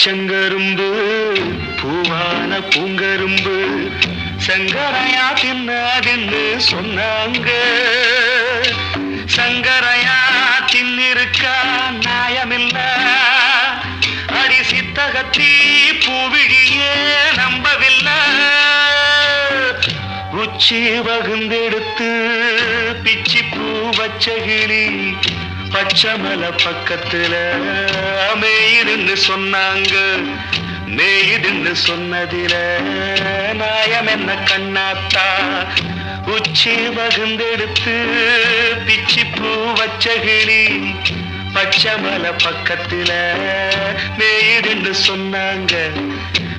செங்கரும்பு பூவான பூங்கரும்பு சங்கரையா தின்னு சொன்னாங்க. சங்கரையா தின்னிருக்கா நியாயமில்ல, அடி சித்தகத்தி பூவிழியே நம்பவில்லை. உச்சி வகுந்தெடுத்து பிச்சி பூ வச்ச கிளி பச்சமல பக்கத்துல மேயுதுன்னு சொன்னாங்க. மேயுதுன்னு சொன்னதில நாயம் என்ன கண்ணாத்தா? உச்சி வகுந்தெடுத்து பிச்சி பூ வச்ச கிளி பச்சமல பக்கத்துல மேயுதுன்னு சொன்னாங்க.